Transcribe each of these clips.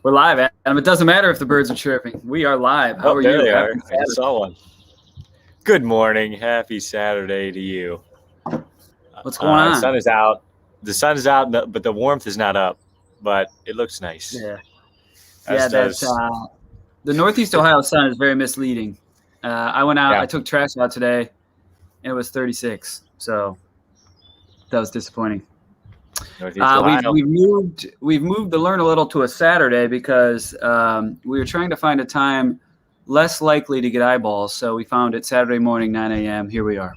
We're live, Adam. It doesn't matter if the birds are chirping. We are live. How are you? There they are. I saw one. Good morning. Happy Saturday to you. What's going on? The sun is out. The sun is out, but the warmth is not up. But it looks nice. Yeah. That's the Northeast Ohio sun is very misleading. I went out. I took trash out today, and it was 36. So that was disappointing. We've moved the Learn a Little to a Saturday because we were trying to find a time less likely to get eyeballs. So we found it Saturday morning, 9 a.m. Here we are.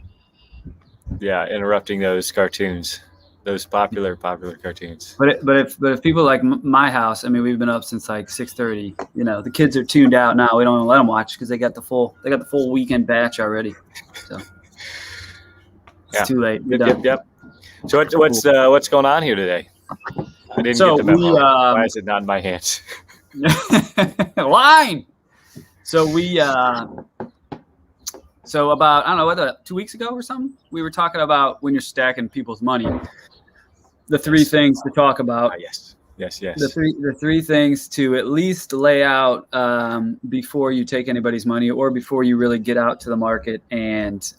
Yeah, interrupting those cartoons, those popular cartoons. But if people like my house, I mean, we've been up since like 6:30. You know, the kids are tuned out now. We don't let them watch because they got the full weekend batch already. So it's too late. Yep. So what's going on here today? I didn't get the memo. Why is it not in my hands? Line. So so about, I don't know, 2 weeks ago or something, we were talking about when you're stacking people's money, the three things to talk about. Yes. The three things to at least lay out before you take anybody's money or before you really get out to the market and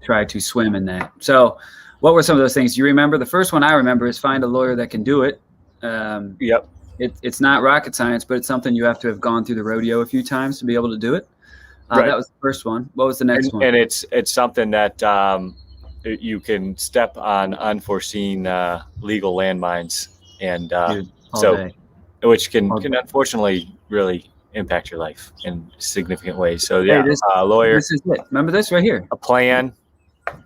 try to swim in that. So what were some of those things? Do you remember? The first one I remember is find a lawyer that can do it. Yep. It's not rocket science, but it's something you have to have gone through the rodeo a few times to be able to do it. Right. That was the first one. What was the next one? And it's something that you can step on unforeseen legal landmines, and which can unfortunately really impact your life in significant ways. So lawyer. This is it. Remember this right here. A plan.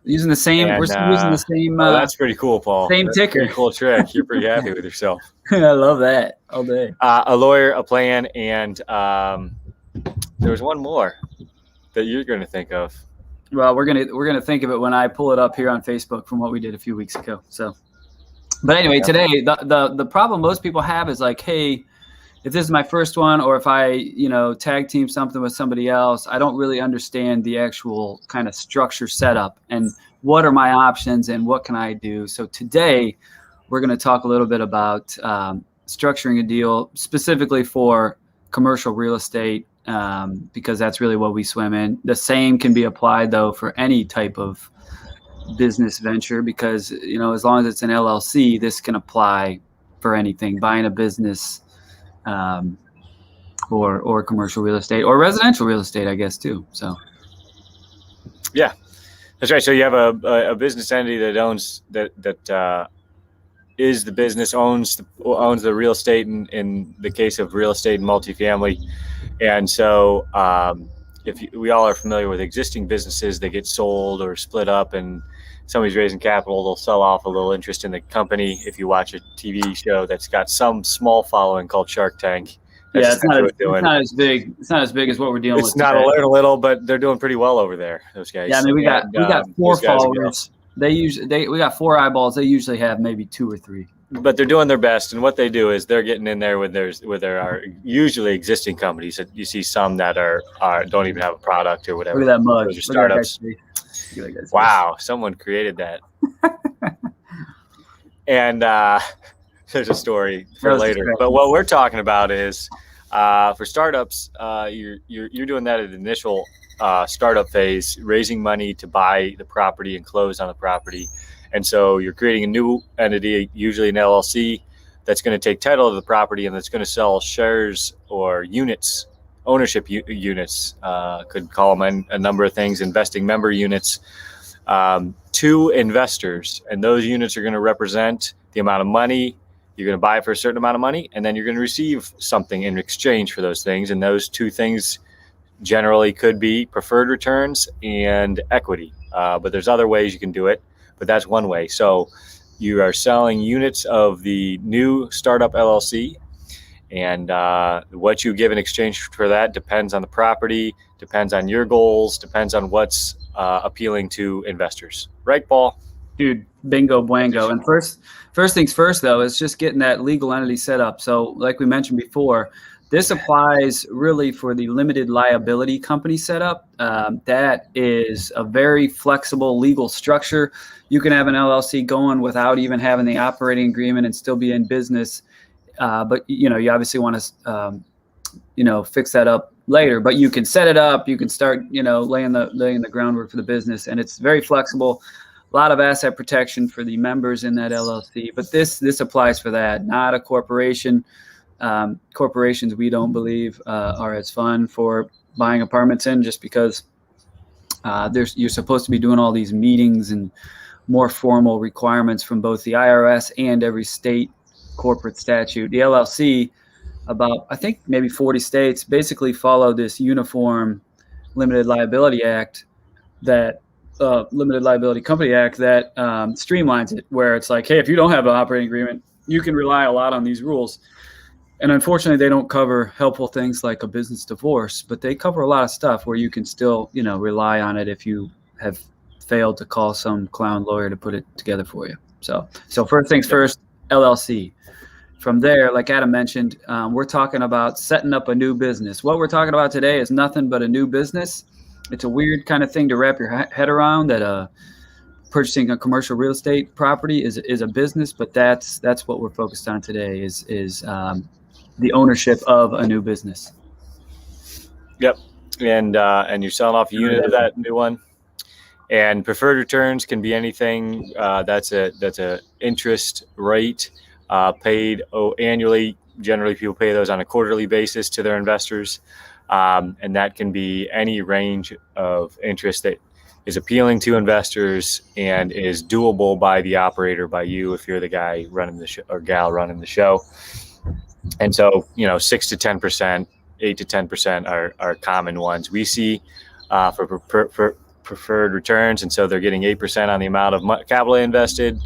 Using the same. We're using the same. That's pretty cool, Paul. Same ticker. Pretty cool trick. You're pretty happy with yourself. I love that all day. A lawyer, a plan, and there was one more that you're going to think of. Well, we're gonna think of it when I pull it up here on Facebook from what we did a few weeks ago. So, but anyway, today the problem most people have is like, hey, if this is my first one, or if I tag team something with somebody else, I don't really understand the actual kind of structure setup and what are my options and what can I do. So today we're going to talk a little bit about structuring a deal specifically for commercial real estate. Because that's really what we swim in. The same can be applied though for any type of business venture, because as long as it's an LLC, this can apply for anything, buying a business, or commercial real estate or residential real estate, I guess too. So yeah, that's right. So you have a business entity that owns is the business owns the real estate in the case of real estate and multifamily. And so we all are familiar with existing businesses that get sold or split up and somebody's raising capital, they'll sell off a little interest in the company. If you watch a TV show that's got some small following called Shark Tank. It's not as big. It's not as big as what we're dealing with. It's not a little, but they're doing pretty well over there, those guys. Yeah, I mean, we got 4 followers. We got 4 eyeballs. They usually have maybe 2 or 3. But they're doing their best, and what they do is they're getting in there with their usually existing companies. You see some that are don't even have a product or whatever. Look at that mug. Those are startups. Wow, someone created that. And there's a story for later. But what we're talking about is for startups, you're doing that at the initial startup phase, raising money to buy the property and close on the property. And so you're creating a new entity, usually an LLC, that's going to take title of the property and that's going to sell shares or units, ownership units, could call them a number of things, investing member units, to investors. And those units are going to represent the amount of money you're going to buy for a certain amount of money, and then you're going to receive something in exchange for those things. And those 2 things generally could be preferred returns and equity. But there's other ways you can do it. But that's one way. So you are selling units of the new startup LLC, and what you give in exchange for that depends on the property, depends on your goals, depends on what's appealing to investors. Right, Paul? Dude, bingo, boingo. And first things first, though, is just getting that legal entity set up. So like we mentioned before, this applies really for the limited liability company setup. That is a very flexible legal structure. You can have an LLC going without even having the operating agreement and still be in business. but you obviously want to, fix that up later, but you can set it up, you can start, laying the groundwork for the business, and it's very flexible. A lot of asset protection for the members in that LLC, but this applies for that, not a corporation. Corporations, we don't believe, are as fun for buying apartments in, just because you're supposed to be doing all these meetings and more formal requirements from both the IRS and every state corporate statute. The LLC, about, I think, maybe 40 states basically follow this uniform limited liability act, that limited liability company act, that streamlines it, where it's like, hey, if you don't have an operating agreement, you can rely a lot on these rules. And unfortunately, they don't cover helpful things like a business divorce, but they cover a lot of stuff where you can still, rely on it if you have failed to call some clown lawyer to put it together for you. So first things first, LLC. From there, like Adam mentioned, we're talking about setting up a new business. What we're talking about today is nothing but a new business. It's a weird kind of thing to wrap your head around, that purchasing a commercial real estate property is a business, but that's what we're focused on today is the ownership of a new business. Yep, and you're selling off a unit of that new one. And preferred returns can be anything. That's a interest rate paid annually. Generally, people pay those on a quarterly basis to their investors, and that can be any range of interest that is appealing to investors and is doable by the operator, by you, if you're the guy running the show or gal running the show. And so, 6 to 10%, 8 to 10% are common ones we see for preferred returns. And so they're getting 8% on the amount of capital they invested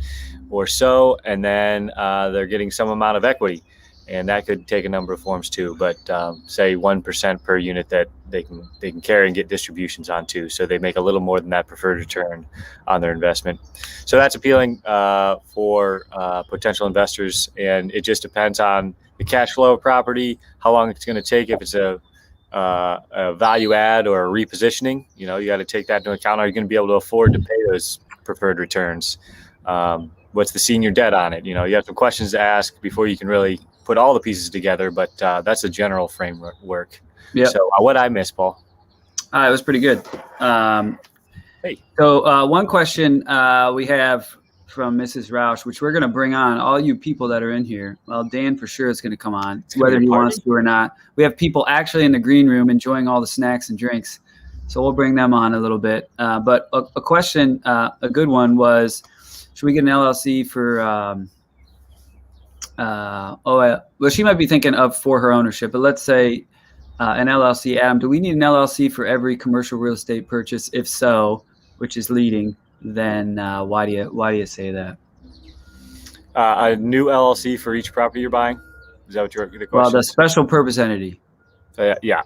or so, and then they're getting some amount of equity. And that could take a number of forms too, but say 1% per unit that they can carry and get distributions onto. So they make a little more than that preferred return on their investment. So that's appealing for potential investors, and it just depends on the cash flow of property, how long it's going to take. If it's a value add or a repositioning, you got to take that into account. Are you going to be able to afford to pay those preferred returns? What's the senior debt on it? You have some questions to ask before you can really put all the pieces together, but that's a general framework. Yeah. So what I missed, Paul? It was pretty good. Hey. So one question we have from Mrs. Roush, which we're going to bring on all you people that are in here. Well, Dan for sure is going to come on, whether he wants to or not. We have people actually in the green room enjoying all the snacks and drinks, so we'll bring them on a little bit. But a question, a good one was, should we get an LLC for? Well, she might be thinking of for her ownership, but let's say an LLC. Adam, do we need an LLC for every commercial real estate purchase? If so, which is leading, then why do you say that? A new LLC for each property you're buying? Is that what the question? Well, the special purpose entity. Yeah.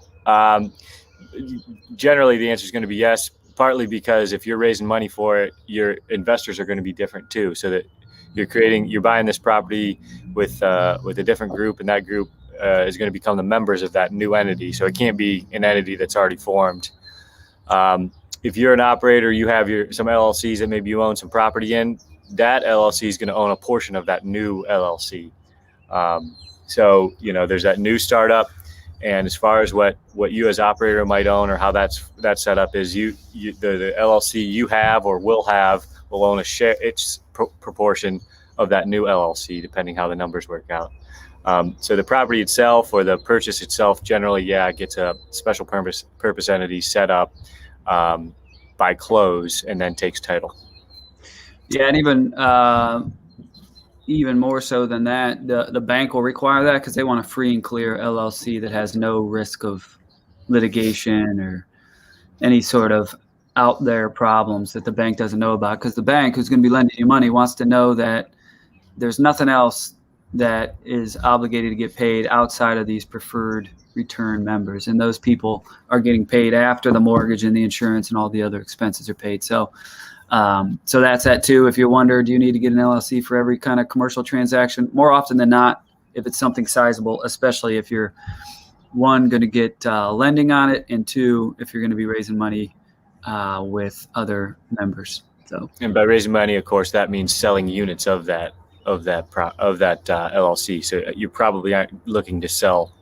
Generally, the answer is going to be yes. Partly because if you're raising money for it, your investors are going to be different too. So that you're buying this property with a different group, and that group is going to become the members of that new entity. So it can't be an entity that's already formed. If you're an operator, you have some LLCs that maybe you own some property in. That LLC is going to own a portion of that new LLC. So there's that new startup. And as far as what you as operator might own or how that's set up is the LLC you have or will own its proportion of that new LLC, depending how the numbers work out. So the property itself or the purchase itself generally, gets a special purpose entity set up by close and then takes title. Yeah, and even more so than that, the bank will require that because they want a free and clear LLC that has no risk of litigation or any sort of out there problems that the bank doesn't know about. Because the bank who's going to be lending you money wants to know that there's nothing else that is obligated to get paid outside of these preferred return members. And those people are getting paid after the mortgage and the insurance and all the other expenses are paid. So that's that too. If you wonder, do you need to get an LLC for every kind of commercial transaction? More often than not, if it's something sizable, especially if you're one, going to get lending on it, and two, if you're going to be raising money with other members. So, and by raising money, of course, that means selling units of that of that LLC. So you probably aren't looking to sell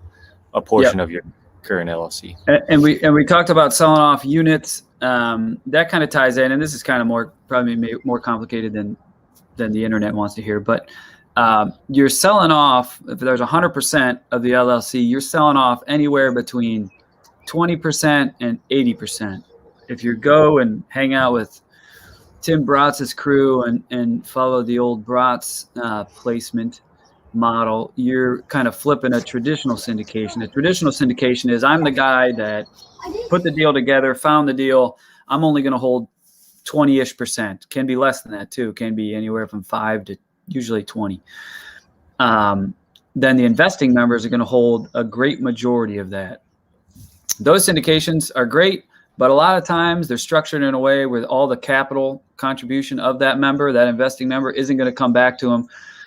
a portion of your current LLC. And we talked about selling off units. That kind of ties in, and this is kind of probably more complicated than the internet wants to hear. But you're selling off, if there's 100% of the LLC, you're selling off anywhere between 20% and 80%. If you go and hang out with Tim Bratz's crew and follow the old Bratz placement model, you're kind of flipping a traditional syndication. A traditional syndication is, I'm the guy that put the deal together, found the deal. I'm only going to hold 20-ish%. Can be less than that too. Can be anywhere from 5 to usually 20. Then the investing members are going to hold a great majority of that. Those syndications are great, but a lot of times they're structured in a way where all the capital contribution of that investing member, isn't going to come back to them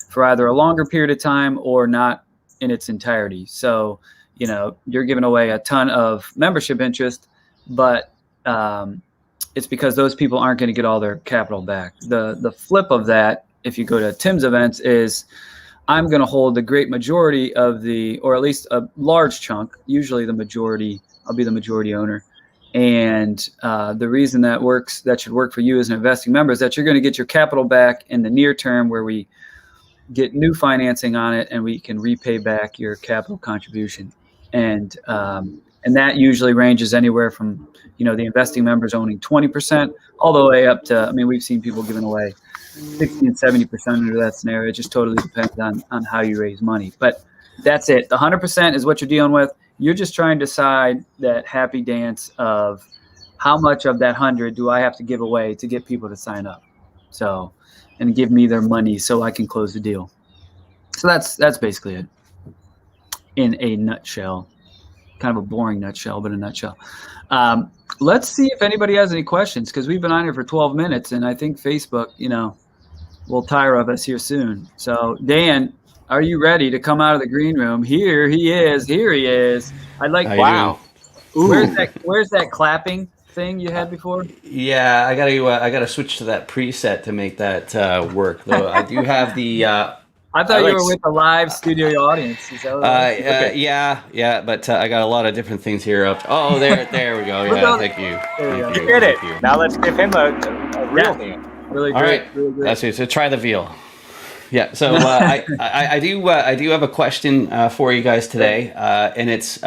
for either a longer period of time or not in its entirety. So, you're giving away a ton of membership interest, but it's because those people aren't going to get all their capital back. The flip of that, if you go to Tim's events, is I'm going to hold the great majority of or at least a large chunk, usually the majority. I'll be the majority owner. And the reason that should work for you as an investing member is that you're going to get your capital back in the near term, where we get new financing on it and we can repay back your capital contribution. And that usually ranges anywhere from, the investing members owning 20% all the way up to, we've seen people giving away 60 and 70% under that scenario. It just totally depends on how you raise money. But that's it. The 100% is what you're dealing with. You're just trying to decide that happy dance of how much of that 100 do I have to give away to get people to sign up, and give me their money so I can close the deal. So that's basically it in a nutshell. Kind of a boring nutshell, but a nutshell. Let's see if anybody has any questions, because we've been on here for 12 minutes, and I think Facebook, will tire of us here soon. So Dan, are you ready to come out of the green room? Here he is. I'd like. Wow. Where's that clapping thing you had before? Yeah, I gotta switch to that preset to make that work. Though I do have the. I thought you were with a live studio audience. Is that right? Okay. Yeah, but I got a lot of different things here up. Oh, there we go. Yeah, thank you. You did it. Now let's give him a real hand. Really great. All right, really great. That's it. So try the veal. Yeah, so I do have a question for you guys today, and it's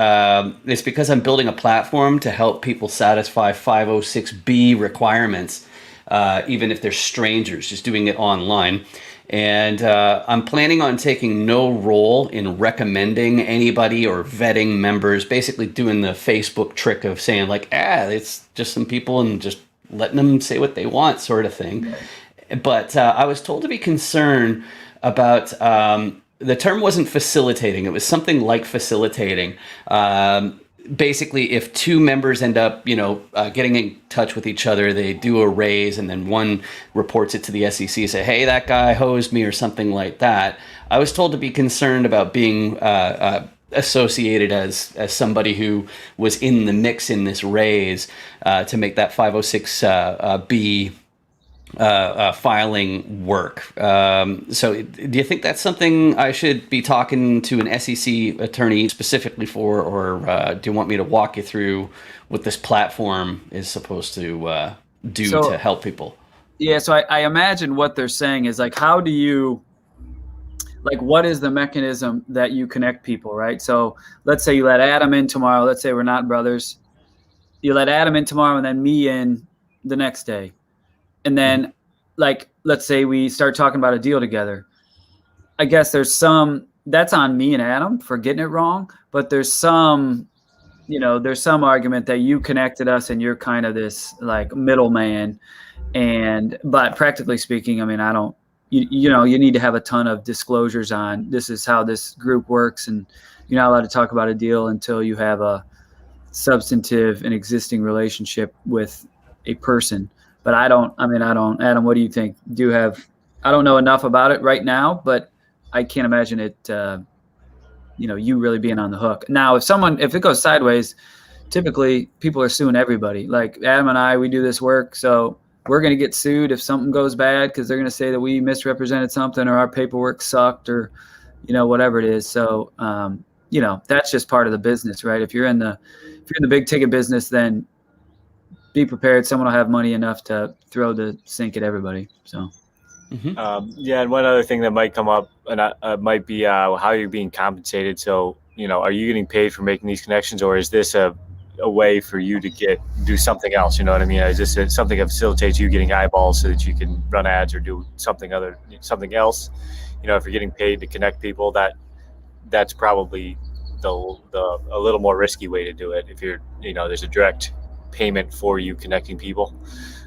because I'm building a platform to help people satisfy 506B requirements, even if they're strangers, just doing it online. And I'm planning on taking no role in recommending anybody or vetting members, basically doing the Facebook trick of saying like, it's just some people and just letting them say what they want sort of thing. But I was told to be concerned about, the term wasn't facilitating. It was something like facilitating. Basically, if two members end up, getting in touch with each other, they do a raise, and then one reports it to the SEC, say, hey, that guy hosed me or something like that. I was told to be concerned about being associated as somebody who was in the mix in this raise to make that 506B filing work. So do you think that's something I should be talking to an SEC attorney specifically for, or do you want me to walk you through what this platform is supposed to do to help people? Yeah, so I imagine what they're saying is like, how do you, what is the mechanism that you connect people, right? So let's say you let Adam in tomorrow. Let's say we're not brothers. You let Adam in tomorrow and then me in the next day. And then, let's say we start talking about a deal together. I guess that's on me and Adam for getting it wrong, but there's some argument that you connected us and you're kind of this middleman. But practically speaking, I don't, you need to have a ton of disclosures on this is how this group works, and you're not allowed to talk about a deal until you have a substantive and existing relationship with a person. But I don't, Adam, what do you think? I don't know enough about it right now, but I can't imagine it, you really being on the hook. Now, if it goes sideways, typically people are suing everybody. Like Adam and I, we do this work. So we're going to get sued if something goes bad because they're going to say that we misrepresented something or our paperwork sucked or, whatever it is. So, that's just part of the business, right? If you're in the big ticket business, then be prepared. Someone will have money enough to throw the sink at everybody. So, and one other thing that might come up and might be how you're being compensated. So, are you getting paid for making these connections, or is this a way for you to do something else? You know what I mean? Is this something that facilitates you getting eyeballs so that you can run ads or do something else? If you're getting paid to connect people, that's probably a little more risky way to do it. If you're, there's a direct payment for you connecting people.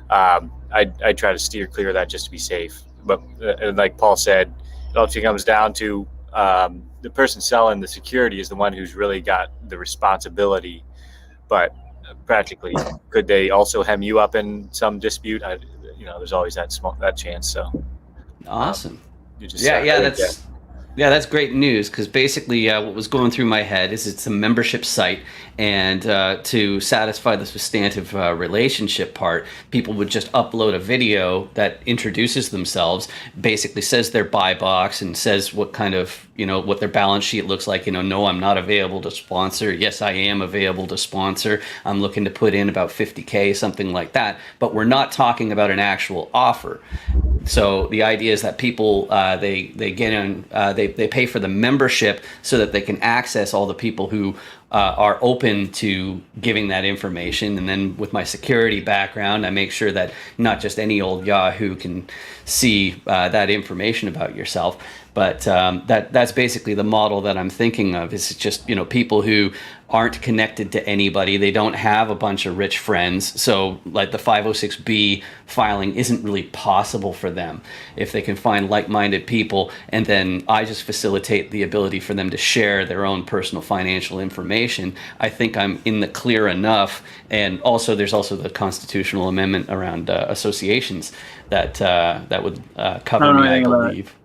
I try to steer clear of that just to be safe. But like Paul said, it also comes down to the person selling the security is the one who's really got the responsibility. But practically, could they also hem you up in some dispute? There's always that chance. So awesome. That's great news, because basically what was going through my head is it's a membership site, and to satisfy the substantive relationship part, people would just upload a video that introduces themselves, basically says their buy box and says what kind of, what their balance sheet looks like. No, I'm not available to sponsor. Yes, I am available to sponsor. I'm looking to put in about 50K, something like that. But we're not talking about an actual offer. So the idea is that people, they get in, they pay for the membership so that they can access all the people who are open to giving that information. And then with my security background, I make sure that not just any old Yahoo can see that information about yourself. But that's basically the model that I'm thinking of. Is just, people who aren't connected to anybody. They don't have a bunch of rich friends. So like the 506B filing isn't really possible for them if they can find like-minded people. And then I just facilitate the ability for them to share their own personal financial information. I think I'm in the clear enough. And also there's also the constitutional amendment around associations that would cover me, I believe.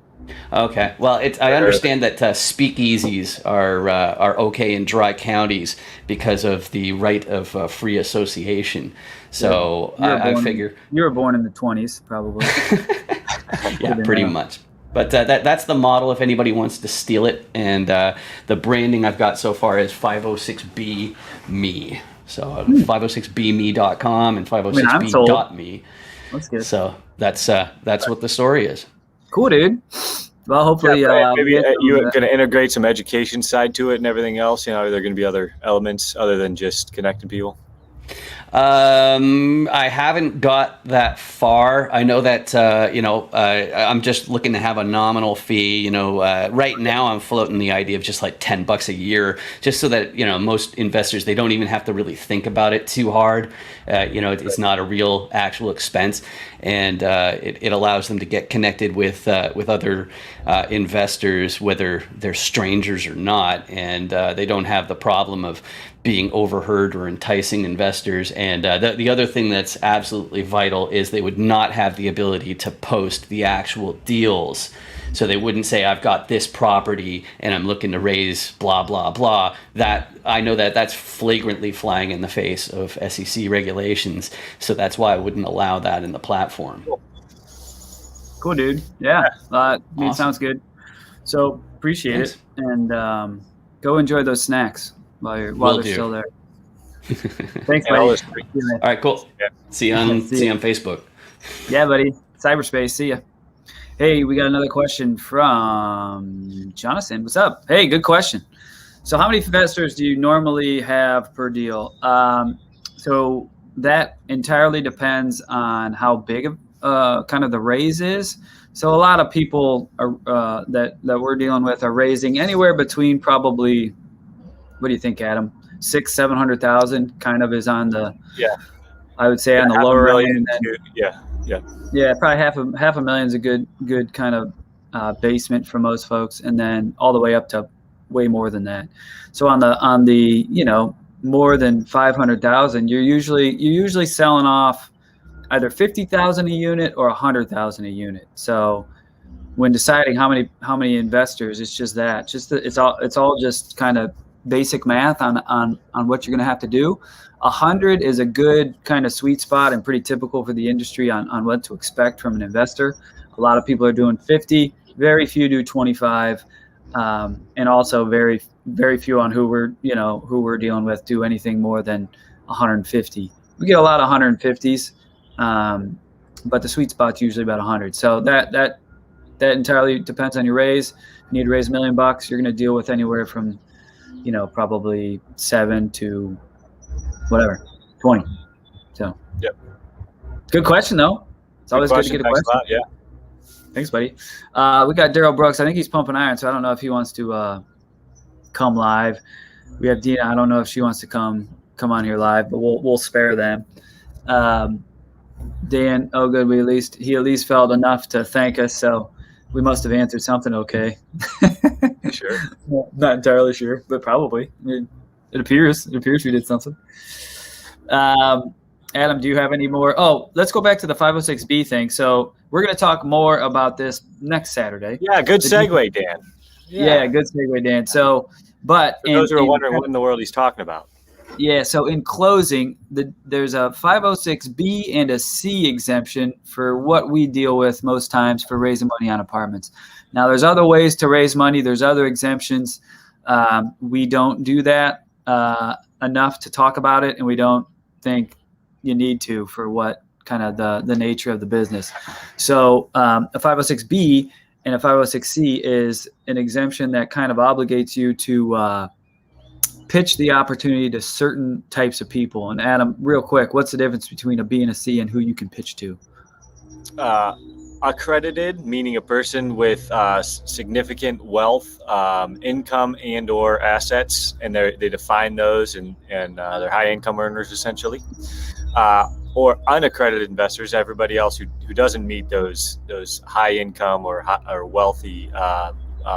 Okay. Well, I understand that speakeasies are okay in dry counties because of the right of free association. So I figure you were born in the 20s, probably. Yeah, pretty much. But that's the model if anybody wants to steal it. And the branding I've got so far is 506B me. So 506bme.com and 506b.me. That's good. So that's what the story is. Cool, dude. Well, hopefully, maybe you're going to integrate some education side to it and everything else. Are there going to be other elements other than just connecting people? I haven't got that far. I know that, I'm just looking to have a nominal fee. Right now I'm floating the idea of just like $10 a year, just so that, most investors, they don't even have to really think about it too hard. It's not a real actual expense. And it allows them to get connected with other investors, whether they're strangers or not. And they don't have the problem of being overheard or enticing investors. And the other thing that's absolutely vital is they would not have the ability to post the actual deals. So they wouldn't say, I've got this property and I'm looking to raise blah, blah, blah. That I know that's flagrantly flying in the face of SEC regulations. So that's why I wouldn't allow that in the platform. Cool, dude. Yeah. Awesome. It sounds good. So appreciate it. And go enjoy those snacks while they're still there. Thanks, buddy. All right, cool. Yeah. See you on Facebook. Yeah, buddy. Cyberspace. See ya. Hey, we got another question from Jonathan. What's up? Hey, good question. So how many investors do you normally have per deal? So that entirely depends on how big of kind of the raise is. So a lot of people are, that we're dealing with are raising anywhere between probably, what do you think, Adam? 600,000-700,000 kind of is on the, I would say on the lower end. Yeah, probably half a million is a good kind of basement for most folks, and then all the way up to way more than that. So on the more than 500,000, you're usually selling off either 50,000 a unit or 100,000 a unit. So when deciding how many investors, it's just that. It's all just kind of basic math on what you're going to have to do. 100 is a good kind of sweet spot and pretty typical for the industry on what to expect from an investor. A lot of people are doing 50, very few do 25, and also very, very few on who we're dealing with do anything more than 150. We get a lot of 150s, but the sweet spot's usually about 100. So that entirely depends on your raise. If you need to raise $1 million, you're going to deal with anywhere from, probably 7 to whatever, 20. So, yep. Good question though. It's always good to get a question. Thanks a lot, yeah. Thanks, buddy. We got Daryl Brooks. I think he's pumping iron, so I don't know if he wants to come live. We have Dina. I don't know if she wants to come on here live, but we'll spare them. Dan, oh good. He at least felt enough to thank us, so we must have answered something okay. Sure. Not entirely sure, but probably. I mean, it appears we did something. Adam, do you have any more? Oh, let's go back to the 506B thing. So we're going to talk more about this next Saturday. Yeah, good segue, Dan. Yeah, good segue, Dan. So, but for those who are wondering what in the world he's talking about. Yeah, so in closing, there's a 506B and a C exemption for what we deal with most times for raising money on apartments. Now, there's other ways to raise money. There's other exemptions. We don't do that enough to talk about it, and we don't think you need to for what kind of the nature of the business. So a 506B and a 506C is an exemption that kind of obligates you to pitch the opportunity to certain types of people. And Adam, real quick, what's the difference between a B and a C and who you can pitch to? Accredited, meaning a person with significant wealth, income and or assets, and they define those, and they're high income earners essentially. Or unaccredited investors, everybody else who doesn't meet those high income or wealthy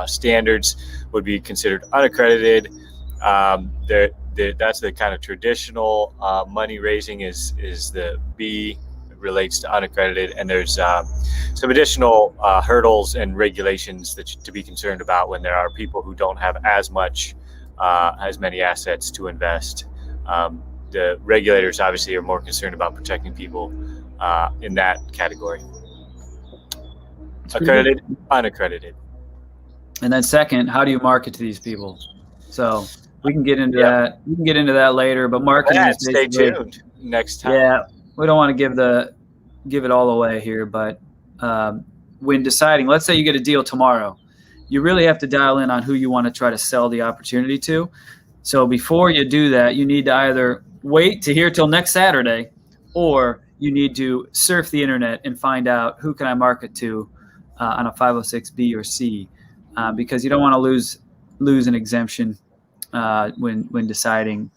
standards would be considered unaccredited. That's the kind of traditional money raising is the B. Relates to unaccredited, and there's some additional hurdles and regulations to be concerned about when there are people who don't have as many assets to invest. The regulators obviously are more concerned about protecting people in that category. Accredited, unaccredited. And then second, how do you market to these people? So we can get into that. We can get into that later, but marketing is stay tuned next time. Yeah. We don't want to give it all away here, but when deciding, let's say you get a deal tomorrow, you really have to dial in on who you want to try to sell the opportunity to. So before you do that, you need to either wait to hear till next Saturday, or you need to surf the internet and find out who can I market to on a 506B or C, because you don't want to lose an exemption when deciding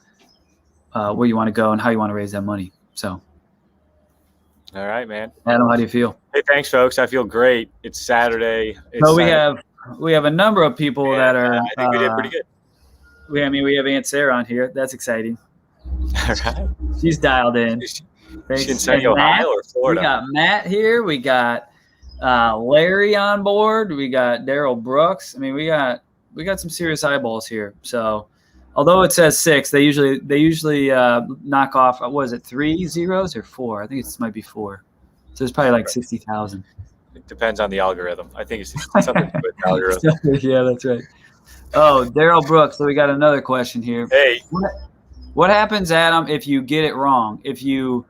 where you want to go and how you want to raise that money. So. All right, man. Adam, how do you feel? Hey, thanks, folks. I feel great. It's Saturday. So we have a number of people that are. I think we did pretty good. We have Aunt Sarah on here. That's exciting. All right. She's dialed in. She's in Sunny Ohio or Florida. We got Matt here. We got Larry on board. We got Daryl Brooks. I mean, we got some serious eyeballs here. So. Although it says 6, they usually knock off. What is it? 3 zeros or 4? I think it might be 4. So it's probably like 60,000. It depends on the algorithm. I think it's something to do with the algorithm. Yeah, that's right. Oh, Daryl Brooks. So we got another question here. Hey, what happens, Adam, if you get it wrong? If you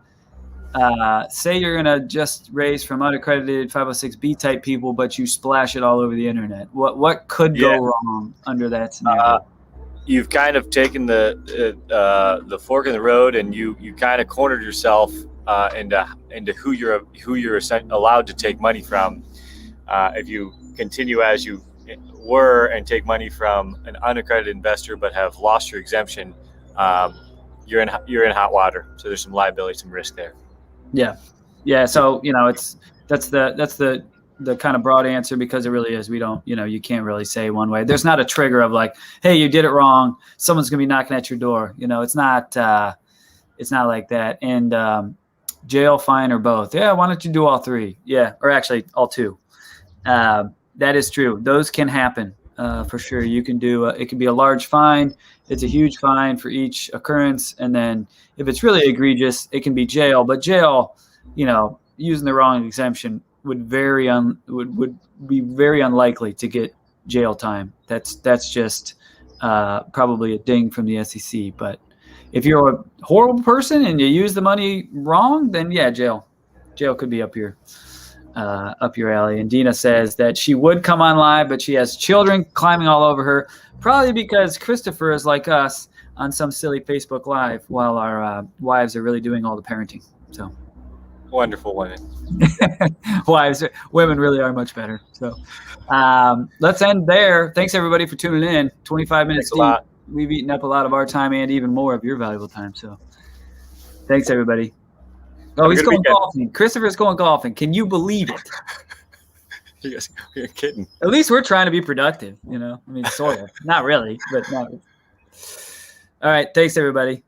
say you're gonna just raise from unaccredited 506B type people, but you splash it all over the internet, what could go wrong under that scenario? You've kind of taken the fork in the road, and you kind of cornered yourself into who you're allowed to take money from. If you continue as you were and take money from an unaccredited investor but have lost your exemption, you're in hot water. So there's some liability, some risk there. Yeah. So that's the kind of broad answer, because it really is. We don't, you can't really say one way. There's not a trigger of like, hey, you did it wrong, someone's gonna be knocking at your door. It's not like that. And jail, fine, or both. Yeah, why don't you do all 3? Yeah, or actually all 2. That is true. Those can happen. for sure. You can do it can be a large fine. It's a huge fine for each occurrence, and then if it's really egregious, it can be jail. But jail, using the wrong exemption would be very unlikely to get jail time. That's just probably a ding from the SEC. But if you're a horrible person and you use the money wrong, then yeah, jail could be up your alley. And Dina says that she would come on live, but she has children climbing all over her, probably because Christopher is like us on some silly Facebook Live while our wives are really doing all the parenting. So wonderful women. Women really are much better. So let's end there. Thanks everybody for tuning in. 25 minutes deep. We've eaten up a lot of our time and even more of your valuable time. So thanks everybody. Oh, he's going golfing. Christopher's going golfing. Can you believe it? You're kidding. At least we're trying to be productive, I mean, sort of. Not really, but not. All right. Thanks, everybody.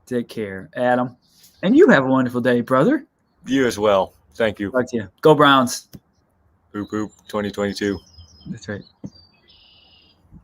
Take care, Adam. And you have a wonderful day, brother. You as well. Thank you. Talk to you. Go Browns. Boop, boop, 2022. That's right.